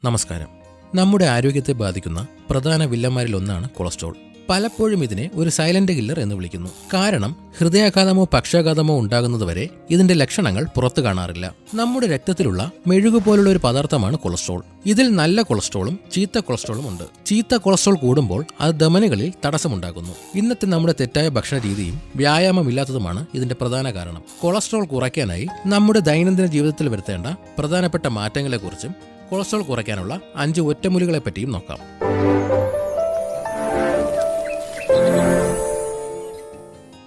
നമസ്കാരം. നമ്മുടെ ആരോഗ്യത്തെ ബാധിക്കുന്ന പ്രധാന വില്ലന്മാരിലൊന്നാണ് കൊളസ്ട്രോൾ. പലപ്പോഴും ഇതിനെ ഒരു സൈലന്റ് കില്ലർ എന്ന് വിളിക്കുന്നു. കാരണം ഹൃദയാഘാതമോ പക്ഷാഘാതമോ ഉണ്ടാകുന്നതുവരെ ഇതിന്റെ ലക്ഷണങ്ങൾ പുറത്തു കാണാറില്ല. നമ്മുടെ രക്തത്തിലുള്ള മെഴുകുപോലുള്ള ഒരു പദാർത്ഥമാണ് കൊളസ്ട്രോൾ. ഇതിൽ നല്ല കൊളസ്ട്രോളും ചീത്ത കൊളസ്ട്രോളും ഉണ്ട്. ചീത്ത കൊളസ്ട്രോൾ കൂടുമ്പോൾ അത് ധമനികളിൽ തടസ്സമുണ്ടാക്കുന്നു. ഇന്നത്തെ നമ്മുടെ തെറ്റായ ഭക്ഷണ രീതിയും വ്യായാമമില്ലാത്തതുമാണ് ഇതിന്റെ പ്രധാന കാരണം. കൊളസ്ട്രോൾ കുറയ്ക്കാനായി നമ്മുടെ ദൈനംദിന ജീവിതത്തിൽ വരുത്തേണ്ട പ്രധാനപ്പെട്ട മാറ്റങ്ങളെക്കുറിച്ചും കൊളസ്ട്രോൾ കുറയ്ക്കാനുള്ള 5 ഒറ്റമൂലികളെ പറ്റിയും നോക്കാം.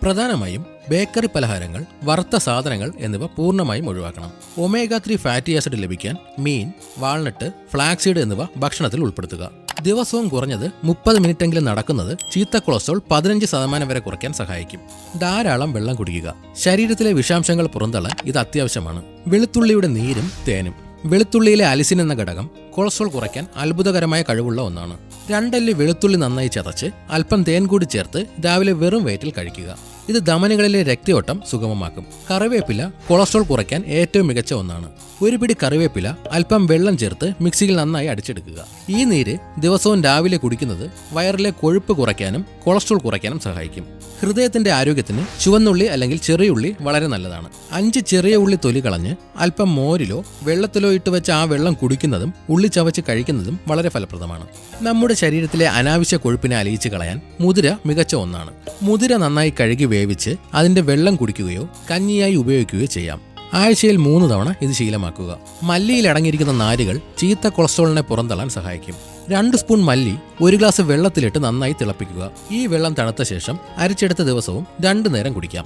പ്രധാനമായും ബേക്കറി പലഹാരങ്ങൾ, വറുത്ത സാധനങ്ങൾ എന്നിവ പൂർണ്ണമായും ഒഴിവാക്കണം. ഒമേഗ 3 ഫാറ്റി ആസിഡ് ലഭിക്കാൻ മീൻ, വാൾനട്ട്, ഫ്ലാക്സീഡ് എന്നിവ ഭക്ഷണത്തിൽ ഉൾപ്പെടുത്തുക. ദിവസവും കുറഞ്ഞത് 30 മിനിറ്റെങ്കിലും നടക്കുന്നത് ചീത്ത കൊളസ്ട്രോൾ 15% വരെ കുറയ്ക്കാൻ സഹായിക്കും. ധാരാളം വെള്ളം കുടിക്കുക. ശരീരത്തിലെ വിഷാംശങ്ങൾ പുറന്തള്ളാൻ ഇത് അത്യാവശ്യമാണ്. വെളുത്തുള്ളിയുടെ നീരും തേനും. വെളുത്തുള്ളിയിലെ അലിസിൻ എന്ന ഘടകം കൊളസ്ട്രോൾ കുറയ്ക്കാൻ അത്ഭുതകരമായ കഴിവുള്ള ഒന്നാണ്. 2 അല്ലി വെളുത്തുള്ളി നന്നായി ചതച്ച് അല്പം തേൻ കൂടി ചേർത്ത് രാവിലെ വെറും വയറ്റിൽ കഴിക്കുക. ഇത് ധമനികളിലെ രക്തയോട്ടം സുഗമമാക്കും. കറിവേപ്പില കൊളസ്ട്രോൾ കുറയ്ക്കാൻ ഏറ്റവും മികച്ച ഒന്നാണ്. ഒരു പിടി കറിവേപ്പില അല്പം വെള്ളം ചേർത്ത് മിക്സിയിൽ നന്നായി അടിച്ചെടുക്കുക. ഈ നീര് ദിവസവും രാവിലെ കുടിക്കുന്നത് വയറിലെ കൊഴുപ്പ് കുറയ്ക്കാനും കൊളസ്ട്രോൾ കുറയ്ക്കാനും സഹായിക്കും. ഹൃദയത്തിന്റെ ആരോഗ്യത്തിന് ചുവന്നുള്ളി അല്ലെങ്കിൽ ചെറിയുള്ളി വളരെ നല്ലതാണ്. 5 ചെറിയ ഉള്ളി തൊലി കളഞ്ഞ് അല്പം മോരിലോ വെള്ളത്തിലോ ഇട്ട് വെച്ച് ആ വെള്ളം കുടിക്കുന്നതും ഉള്ളി ചവച്ച് കഴിക്കുന്നതും വളരെ ഫലപ്രദമാണ്. നമ്മുടെ ശരീരത്തിലെ അനാവശ്യ കൊഴുപ്പിനെ അലിയിച്ച് കളയാൻ മുതിര മികച്ച ഒന്നാണ്. മുതിര നന്നായി കഴുകി വേവിച്ച് അതിന്റെ വെള്ളം കുടിക്കുകയോ കഞ്ഞിയായി ഉപയോഗിക്കുകയോ ചെയ്യാം. ആഴ്ചയിൽ 3 തവണ ഇത് ശീലമാക്കുക. മല്ലിയിൽ അടങ്ങിയിരിക്കുന്ന നാരുകൾ ചീത്ത കൊളസ്ട്രോളിനെ പുറന്തള്ളാൻ സഹായിക്കും. 2 സ്പൂൺ മല്ലി 1 ഗ്ലാസ് വെള്ളത്തിലിട്ട് നന്നായി തിളപ്പിക്കുക. ഈ വെള്ളം തണുത്ത ശേഷം അരിച്ചെടുത്ത ദിവസവും 2 നേരം കുടിക്കാം.